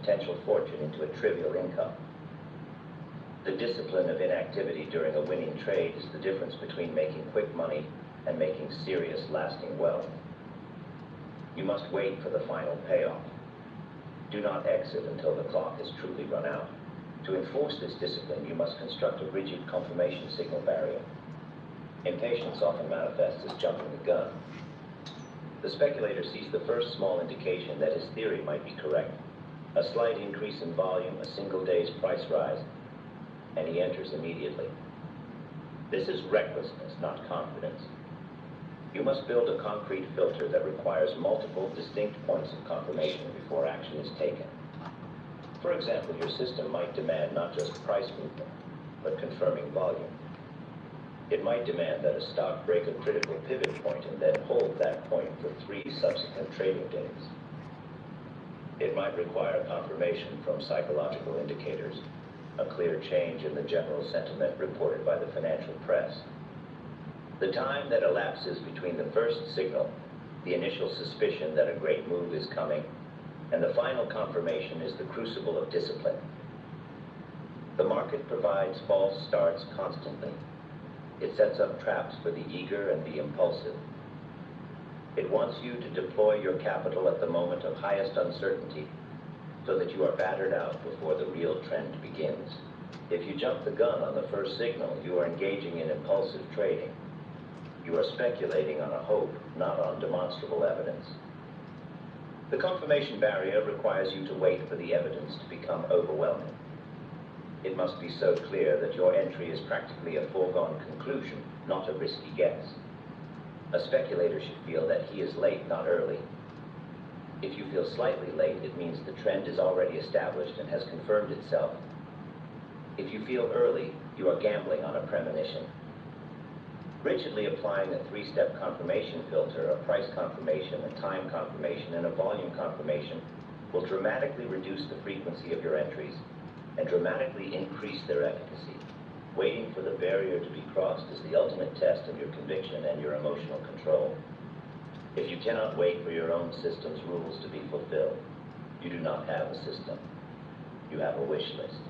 potential fortune into a trivial income. The discipline of inactivity during a winning trade is the difference between making quick money and making serious, lasting wealth. You must wait for the final payoff. Do not exit until the clock has truly run out. To enforce this discipline, you must construct a rigid confirmation signal barrier. Impatience often manifests as jumping the gun. The speculator sees the first small indication that his theory might be correct. A slight increase in volume, a single day's price rise, and he enters immediately. This is recklessness, not confidence. You must build a concrete filter that requires multiple distinct points of confirmation before action is taken. For example, your system might demand not just price movement, but confirming volume. It might demand that a stock break a critical pivot point and then hold that point for 3 subsequent trading days. It might require confirmation from psychological indicators, a clear change in the general sentiment reported by the financial press. The time that elapses between the first signal, the initial suspicion that a great move is coming, and the final confirmation is the crucible of discipline. The market provides false starts constantly. It sets up traps for the eager and the impulsive. It wants you to deploy your capital at the moment of highest uncertainty so that you are battered out before the real trend begins. If you jump the gun on the first signal, you are engaging in impulsive trading. You are speculating on a hope, not on demonstrable evidence. The confirmation barrier requires you to wait for the evidence to become overwhelming. It must be so clear that your entry is practically a foregone conclusion, not a risky guess. A speculator should feel that he is late, not early. If you feel slightly late, it means the trend is already established and has confirmed itself. If you feel early, you are gambling on a premonition. Rigidly applying a 3-step confirmation filter, a price confirmation, a time confirmation, and a volume confirmation will dramatically reduce the frequency of your entries and dramatically increase their efficacy. Waiting for the barrier to be crossed is the ultimate test of your conviction and your emotional control. If you cannot wait for your own system's rules to be fulfilled, you do not have a system. You have a wish list.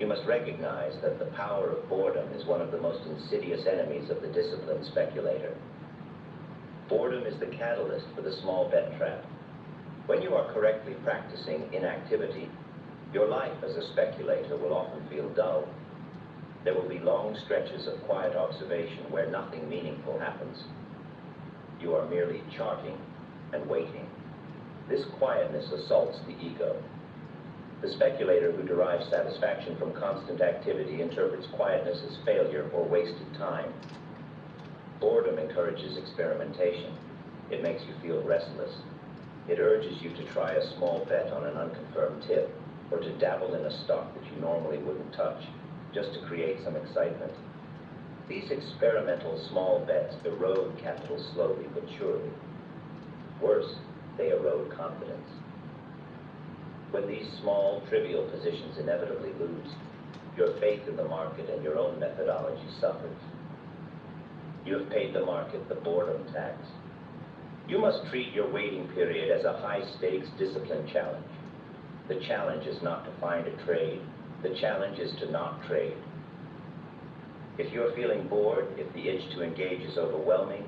You must recognize that the power of boredom is one of the most insidious enemies of the disciplined speculator. Boredom is the catalyst for the small bet trap. When you are correctly practicing inactivity, your life as a speculator will often feel dull. There will be long stretches of quiet observation where nothing meaningful happens. You are merely charting and waiting. This quietness assaults the ego. The speculator who derives satisfaction from constant activity interprets quietness as failure or wasted time. Boredom encourages experimentation. It makes you feel restless. It urges you to try a small bet on an unconfirmed tip, or to dabble in a stock that you normally wouldn't touch, just to create some excitement. These experimental small bets erode capital slowly but surely. Worse, they erode confidence. When these small, trivial positions inevitably lose, your faith in the market and your own methodology suffers. You have paid the market the boredom tax. You must treat your waiting period as a high-stakes discipline challenge. The challenge is not to find a trade. The challenge is to not trade. If you're feeling bored, if the itch to engage is overwhelming,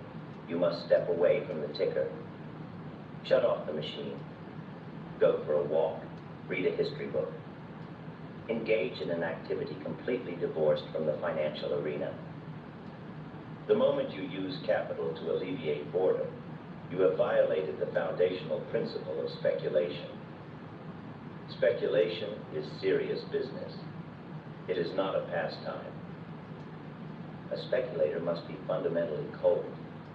you must step away from the ticker. Shut off the machine. Go for a walk. Read a history book. Engage in an activity completely divorced from the financial arena. The moment you use capital to alleviate boredom, you have violated the foundational principle of speculation. Speculation is serious business. It is not a pastime. A speculator must be fundamentally cold,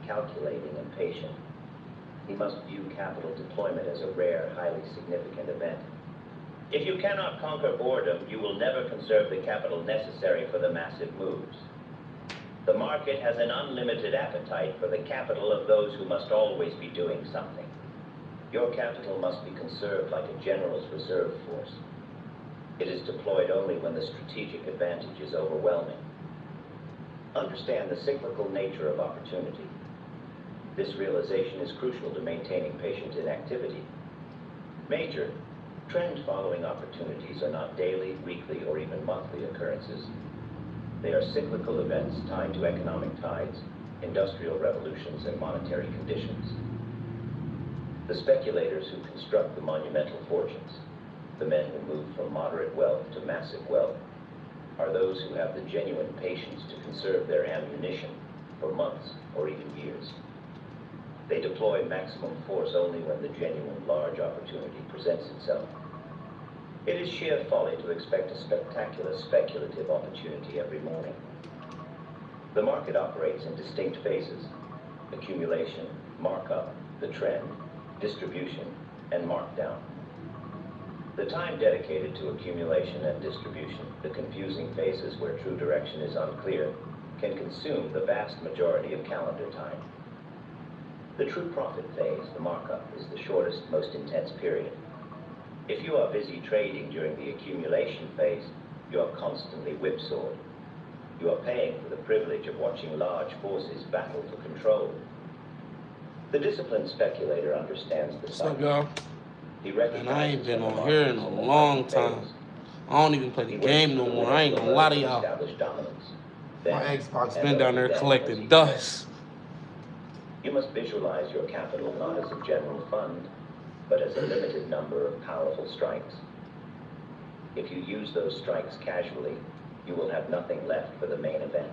calculating, and patient. He must view capital deployment as a rare, highly significant event. If you cannot conquer boredom, you will never conserve the capital necessary for the massive moves. The market has an unlimited appetite for the capital of those who must always be doing something. Your capital must be conserved like a general's reserve force. It is deployed only when the strategic advantage is overwhelming. Understand the cyclical nature of opportunity. This realization is crucial to maintaining patient inactivity. Major, Trend-following opportunities are not daily, weekly, or even monthly occurrences. They are cyclical events tied to economic tides, industrial revolutions, and monetary conditions. The speculators who construct the monumental fortunes, the men who move from moderate wealth to massive wealth, are those who have the genuine patience to conserve their ammunition for months or even years. They deploy maximum force only when the genuine large opportunity presents itself. It is sheer folly to expect a spectacular speculative opportunity every morning. The market operates in distinct phases: accumulation, markup, the trend, distribution, and markdown. The time dedicated to accumulation and distribution, the confusing phases where true direction is unclear, can consume the vast majority of calendar time. The true profit phase, the markup, is the shortest, most intense period. If you are busy trading during the accumulation phase, you are constantly whipsawed. You are paying for the privilege of watching large forces battle for control. The disciplined speculator understands the cycle. What's up, y'all? And I ain't been on here in a long time. I don't even play the game no more. I ain't gonna lie to y'all. My Xbox been down there collecting dust. You must visualize your capital not as a general fund, but as a limited number of powerful strikes. If you use those strikes casually, you will have nothing left for the main event.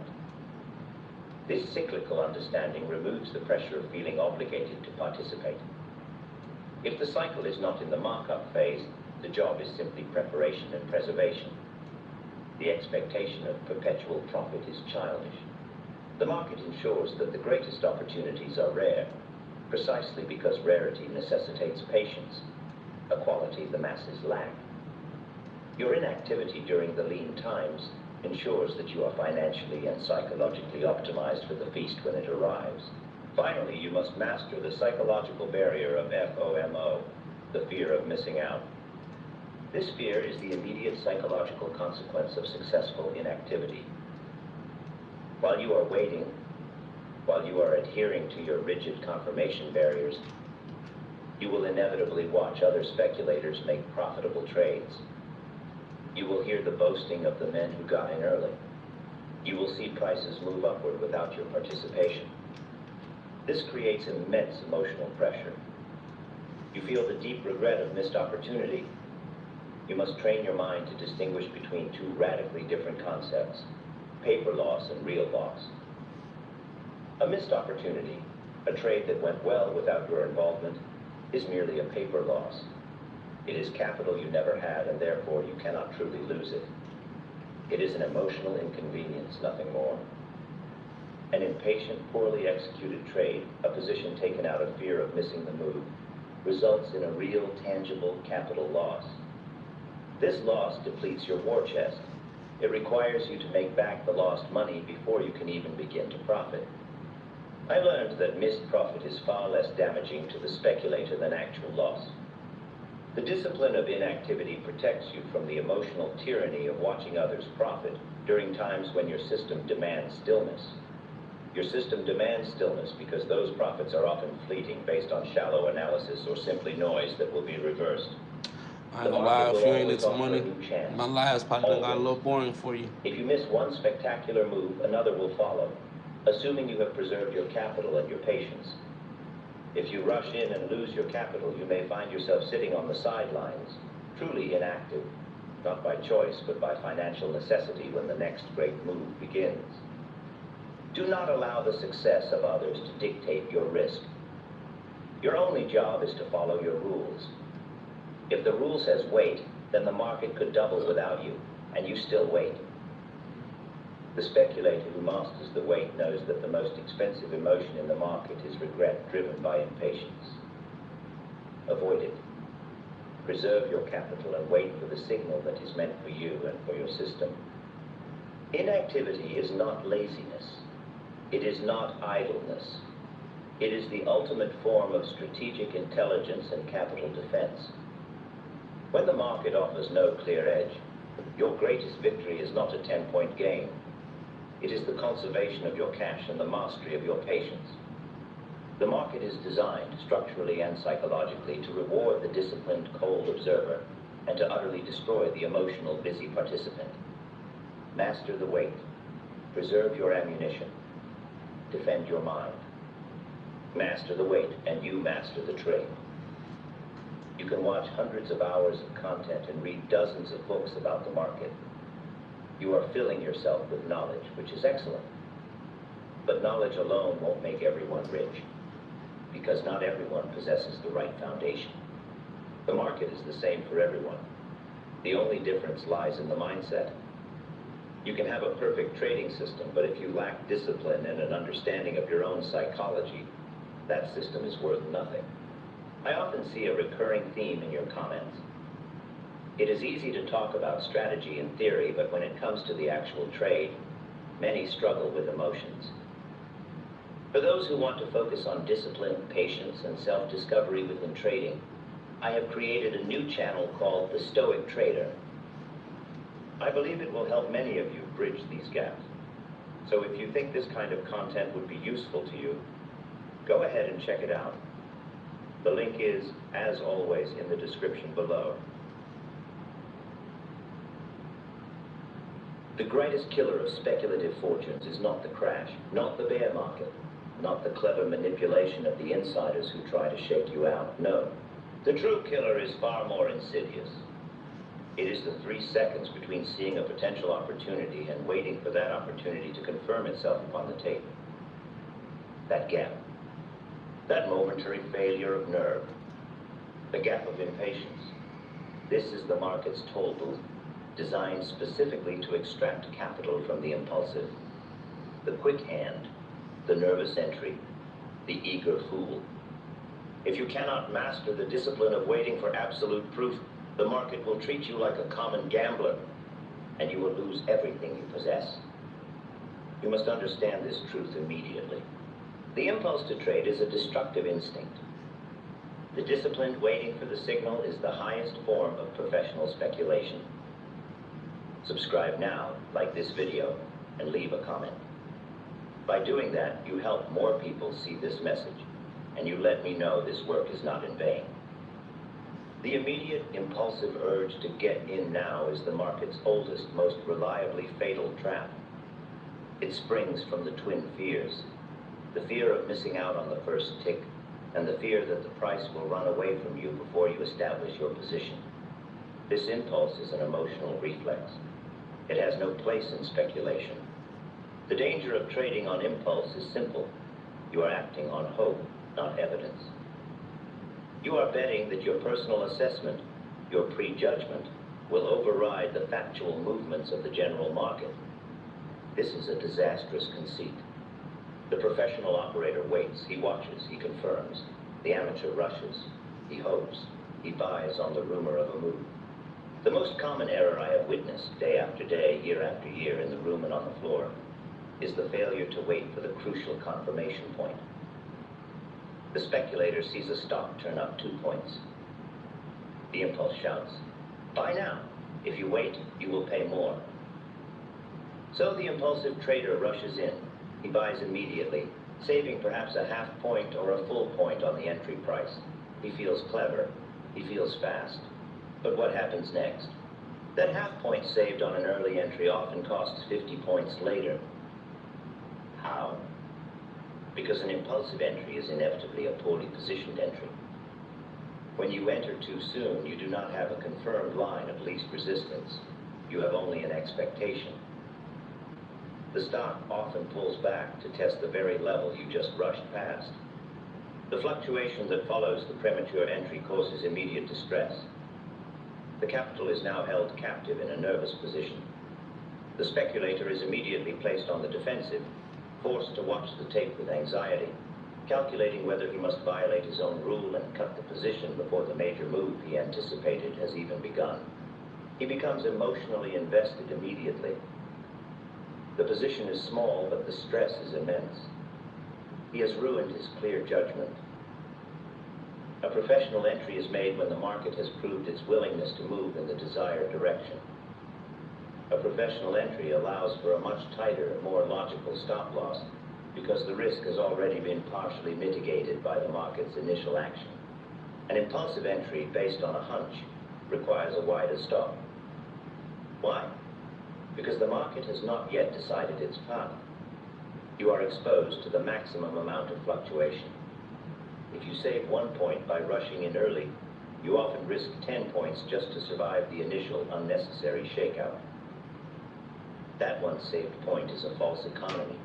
This cyclical understanding removes the pressure of feeling obligated to participate. If the cycle is not in the markup phase, the job is simply preparation and preservation. The expectation of perpetual profit is childish. The market ensures that the greatest opportunities are rare, precisely because rarity necessitates patience, a quality the masses lack. Your inactivity during the lean times ensures that you are financially and psychologically optimized for the feast when it arrives. Finally, you must master the psychological barrier of FOMO, the fear of missing out. This fear is the immediate psychological consequence of successful inactivity. While you are waiting, while you are adhering to your rigid confirmation barriers, you will inevitably watch other speculators make profitable trades. You will hear the boasting of the men who got in early. You will see prices move upward without your participation. This creates immense emotional pressure. You feel the deep regret of missed opportunity. You must train your mind to distinguish between two radically different concepts: paper loss and real loss. A missed opportunity, a trade that went well without your involvement, is merely a paper loss. It is capital you never had, and therefore you cannot truly lose it. It is an emotional inconvenience, nothing more. An impatient, poorly executed trade, a position taken out of fear of missing the move, results in a real, tangible capital loss. This loss depletes your war chest. It requires you to make back the lost money before you can even begin to profit. I learned that missed profit is far less damaging to the speculator than actual loss. The discipline of inactivity protects you from the emotional tyranny of watching others profit during times when your system demands stillness. Your system demands stillness because those profits are often fleeting, based on shallow analysis or simply noise that will be reversed. I ain't gonna lie, if you ain't into money, my lives probably got a little boring for you. If you miss one spectacular move, another will follow, assuming you have preserved your capital and your patience. If you rush in and lose your capital, you may find yourself sitting on the sidelines, truly inactive, not by choice, but by financial necessity when the next great move begins. Do not allow the success of others to dictate your risk. Your only job is to follow your rules. If the rule says wait, then the market could double without you, and you still wait. The speculator who masters the wait knows that the most expensive emotion in the market is regret driven by impatience. Avoid it. Preserve your capital and wait for the signal that is meant for you and for your system. Inactivity is not laziness. It is not idleness. It is the ultimate form of strategic intelligence and capital defense. When the market offers no clear edge, your greatest victory is not a 10-point gain. It is the conservation of your cash and the mastery of your patience. The market is designed, structurally and psychologically, to reward the disciplined, cold observer and to utterly destroy the emotional, busy participant. Master the wait. Preserve your ammunition. Defend your mind. Master the wait, and you master the trade. You can watch hundreds of hours of content and read dozens of books about the market. You are filling yourself with knowledge, which is excellent. But knowledge alone won't make everyone rich, because not everyone possesses the right foundation. The market is the same for everyone. The only difference lies in the mindset. You can have a perfect trading system, but if you lack discipline and an understanding of your own psychology, that system is worth nothing. I often see a recurring theme in your comments. It is easy to talk about strategy in theory, but when it comes to the actual trade, many struggle with emotions. For those who want to focus on discipline, patience, and self-discovery within trading, I have created a new channel called The Stoic Trader. I believe it will help many of you bridge these gaps. So if you think this kind of content would be useful to you, go ahead and check it out. The link is, as always, in the description below. The greatest killer of speculative fortunes is not the crash, not the bear market, not the clever manipulation of the insiders who try to shake you out. No, the true killer is far more insidious. It is the 3 seconds between seeing a potential opportunity and waiting for that opportunity to confirm itself upon the tape. That gap. That momentary failure of nerve. The gap of impatience. This is the market's toll booth, designed specifically to extract capital from the impulsive. The quick hand, the nervous entry, the eager fool. If you cannot master the discipline of waiting for absolute proof, the market will treat you like a common gambler, and you will lose everything you possess. You must understand this truth immediately. The impulse to trade is a destructive instinct. The disciplined waiting for the signal is the highest form of professional speculation. Subscribe now, like this video, and leave a comment. By doing that, you help more people see this message, and you let me know this work is not in vain. The immediate impulsive urge to get in now is the market's oldest, most reliably fatal trap. It springs from the twin fears: the fear of missing out on the first tick, and the fear that the price will run away from you before you establish your position. This impulse is an emotional reflex. It has no place in speculation. The danger of trading on impulse is simple. You are acting on hope, not evidence. You are betting that your personal assessment, your prejudgment, will override the factual movements of the general market. This is a disastrous conceit. The professional operator waits, he watches, he confirms. The amateur rushes, he hopes, he buys on the rumor of a move. The most common error I have witnessed day after day, year after year, in the room and on the floor, is the failure to wait for the crucial confirmation point. The speculator sees a stock turn up 2 points. The impulse shouts, "Buy now. If you wait, you will pay more." So the impulsive trader rushes in. He buys immediately, saving perhaps a half point or a full point on the entry price. He feels clever. He feels fast. But what happens next? That half point saved on an early entry often costs 50 points later. How? Because an impulsive entry is inevitably a poorly positioned entry. When you enter too soon, you do not have a confirmed line of least resistance. You have only an expectation. The stock often pulls back to test the very level you just rushed past. The fluctuation that follows the premature entry causes immediate distress. The capital is now held captive in a nervous position. The speculator is immediately placed on the defensive, forced to watch the tape with anxiety, calculating whether he must violate his own rule and cut the position before the major move he anticipated has even begun. He becomes emotionally invested immediately. The position is small, but the stress is immense. He has ruined his clear judgment. A professional entry is made when the market has proved its willingness to move in the desired direction. A professional entry allows for a much tighter, more logical stop loss because the risk has already been partially mitigated by the market's initial action. An impulsive entry based on a hunch requires a wider stop. Why? Because the market has not yet decided its path. You are exposed to the maximum amount of fluctuation. If you save 1 point by rushing in early, you often risk 10 points just to survive the initial unnecessary shakeout. That one saved point is a false economy.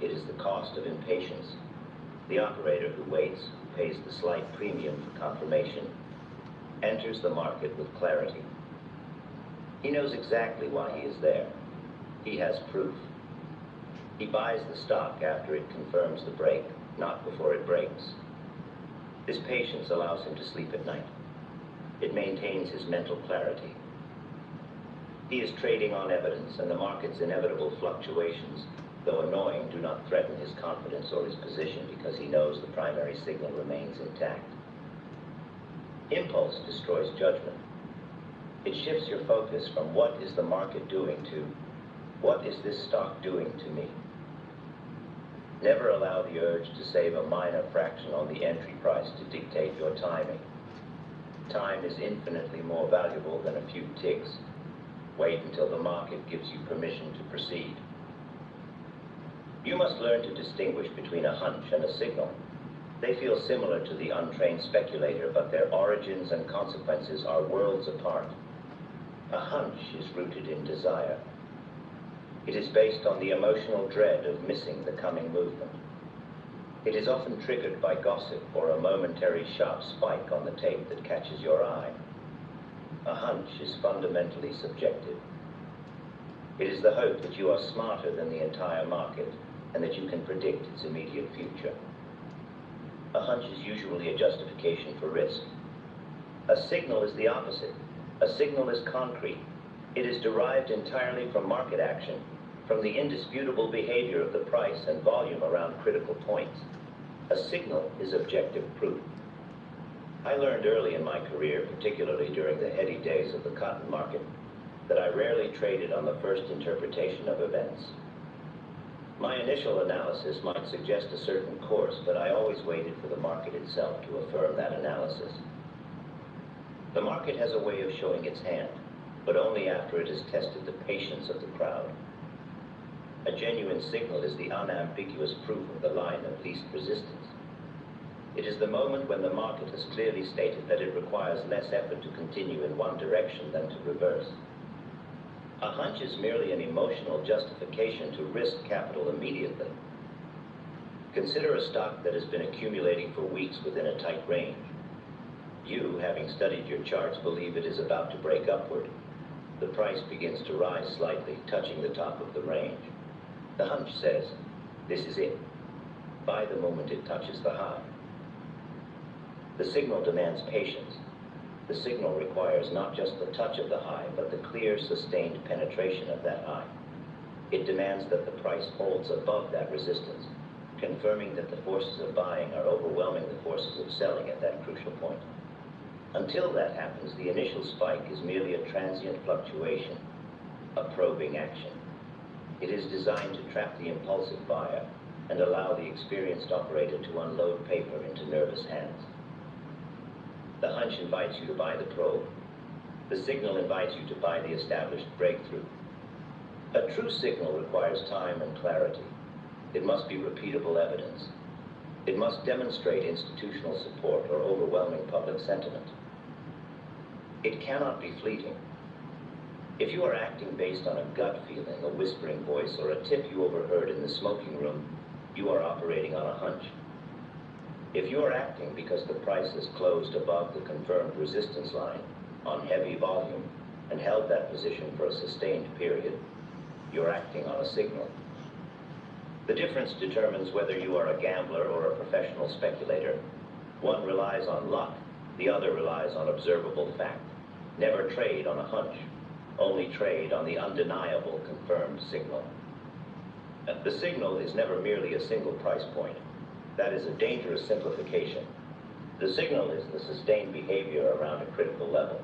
It is the cost of impatience. The operator who waits, who pays the slight premium for confirmation, enters the market with clarity. He knows exactly why he is there. He has proof. He buys the stock after it confirms the break, not before it breaks. This patience allows him to sleep at night. It maintains his mental clarity. He is trading on evidence, and the market's inevitable fluctuations, though annoying, do not threaten his confidence or his position because he knows the primary signal remains intact. Impulse destroys judgment. It shifts your focus from what is the market doing to what is this stock doing to me. Never allow the urge to save a minor fraction on the entry price to dictate your timing. Time is infinitely more valuable than a few ticks. Wait until the market gives you permission to proceed. You must learn to distinguish between a hunch and a signal. They feel similar to the untrained speculator, but their origins and consequences are worlds apart. A hunch is rooted in desire. It is based on the emotional dread of missing the coming movement. It is often triggered by gossip or a momentary sharp spike on the tape that catches your eye. A hunch is fundamentally subjective. It is the hope that you are smarter than the entire market and that you can predict its immediate future. A hunch is usually a justification for risk. A signal is the opposite. A signal is concrete. It is derived entirely from market action, from the indisputable behavior of the price and volume around critical points. A signal is objective proof. I learned early in my career, particularly during the heady days of the cotton market, that I rarely traded on the first interpretation of events. My initial analysis might suggest a certain course, but I always waited for the market itself to affirm that analysis. The market has a way of showing its hand, but only after it has tested the patience of the crowd. A genuine signal is the unambiguous proof of the line of least resistance. It is the moment when the market has clearly stated that it requires less effort to continue in one direction than to reverse. A hunch is merely an emotional justification to risk capital immediately. Consider a stock that has been accumulating for weeks within a tight range. You, having studied your charts, believe it is about to break upward. The price begins to rise slightly, touching the top of the range. The hunch says, this is it. Buy the moment it touches the high. The signal demands patience. The signal requires not just the touch of the high, but the clear, sustained penetration of that high. It demands that the price holds above that resistance, confirming that the forces of buying are overwhelming the forces of selling at that crucial point. Until that happens, the initial spike is merely a transient fluctuation, a probing action. It is designed to trap the impulsive buyer and allow the experienced operator to unload paper into nervous hands. The hunch invites you to buy the probe. The signal invites you to buy the established breakthrough. A true signal requires time and clarity. It must be repeatable evidence. It must demonstrate institutional support or overwhelming public sentiment. It cannot be fleeting. If you are acting based on a gut feeling, a whispering voice, or a tip you overheard in the smoking room, you are operating on a hunch. If you are acting because the price has closed above the confirmed resistance line on heavy volume and held that position for a sustained period, you're acting on a signal. The difference determines whether you are a gambler or a professional speculator. One relies on luck, the other relies on observable fact. Never trade on a hunch. Only trade on the undeniable confirmed signal. The signal is never merely a single price point. That is a dangerous simplification. The signal is the sustained behavior around a critical level.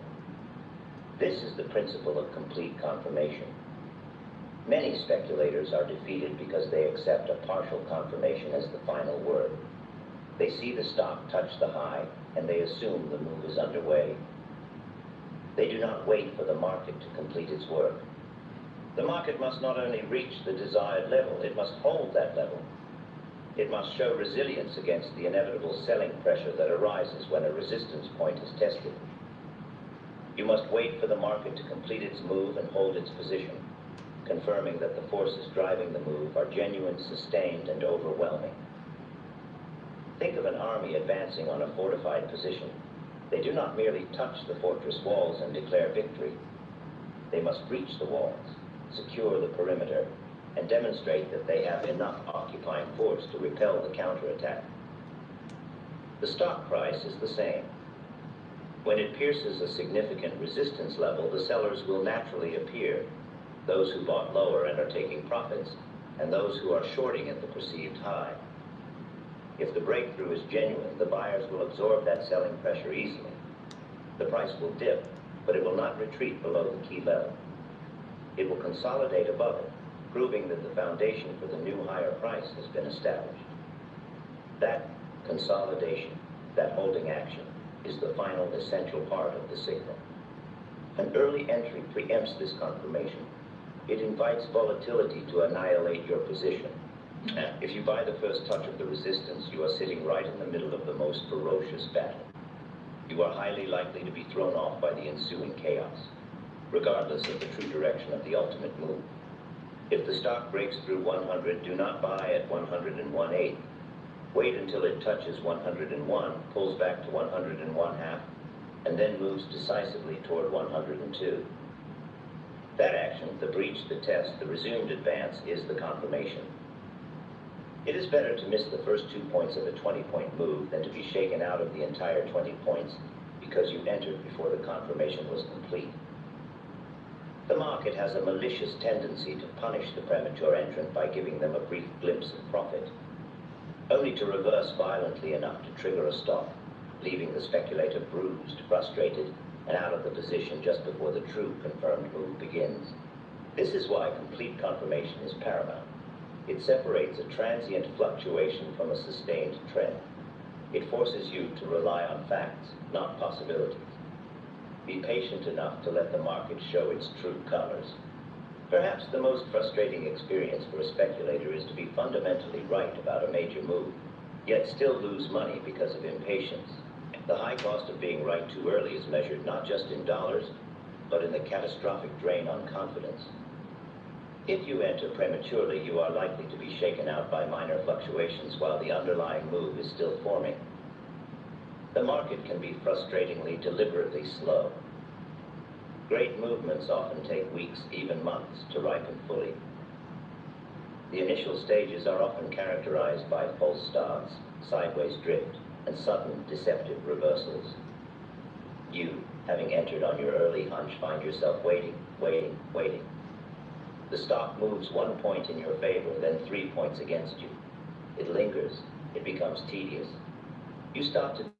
This is the principle of complete confirmation. Many speculators are defeated because they accept a partial confirmation as the final word. They see the stock touch the high, and they assume the move is underway. They do not wait for the market to complete its work. The market must not only reach the desired level, it must hold that level. It must show resilience against the inevitable selling pressure that arises when a resistance point is tested. You must wait for the market to complete its move and hold its position, confirming that the forces driving the move are genuine, sustained, and overwhelming. Think of an army advancing on a fortified position. They do not merely touch the fortress walls and declare victory. They must breach the walls, secure the perimeter, and demonstrate that they have enough occupying force to repel the counterattack. The stock price is the same. When it pierces a significant resistance level, the sellers will naturally appear, those who bought lower and are taking profits, and those who are shorting at the perceived high. If the breakthrough is genuine, the buyers will absorb that selling pressure easily. The price will dip, but it will not retreat below the key level. It will consolidate above it, proving that the foundation for the new higher price has been established. That consolidation, that holding action, is the final essential part of the signal. An early entry preempts this confirmation. It invites volatility to annihilate your position. If you buy the first touch of the resistance, you are sitting right in the middle of the most ferocious battle. You are highly likely to be thrown off by the ensuing chaos, regardless of the true direction of the ultimate move. If the stock breaks through 100, do not buy at 101.8. Wait until it touches 101, pulls back to 101.5, and then moves decisively toward 102. That action, the breach, the test, the resumed advance, is the confirmation. It is better to miss the first 2 points of a 20-point move than to be shaken out of the entire 20 points because you entered before the confirmation was complete. The market has a malicious tendency to punish the premature entrant by giving them a brief glimpse of profit, only to reverse violently enough to trigger a stop, leaving the speculator bruised, frustrated, and out of the position just before the true confirmed move begins. This is why complete confirmation is paramount. It separates a transient fluctuation from a sustained trend. It forces you to rely on facts, not possibilities. Be patient enough to let the market show its true colors. Perhaps the most frustrating experience for a speculator is to be fundamentally right about a major move, yet still lose money because of impatience. The high cost of being right too early is measured not just in dollars, but in the catastrophic drain on confidence. If you enter prematurely, you are likely to be shaken out by minor fluctuations while the underlying move is still forming. The market can be frustratingly, deliberately slow. Great movements often take weeks, even months, to ripen fully. The initial stages are often characterized by false starts, sideways drift, and sudden, deceptive reversals. You, having entered on your early hunch, find yourself waiting. The stock moves 1 point in your favor, then 3 points against you. It lingers. It becomes tedious. You start to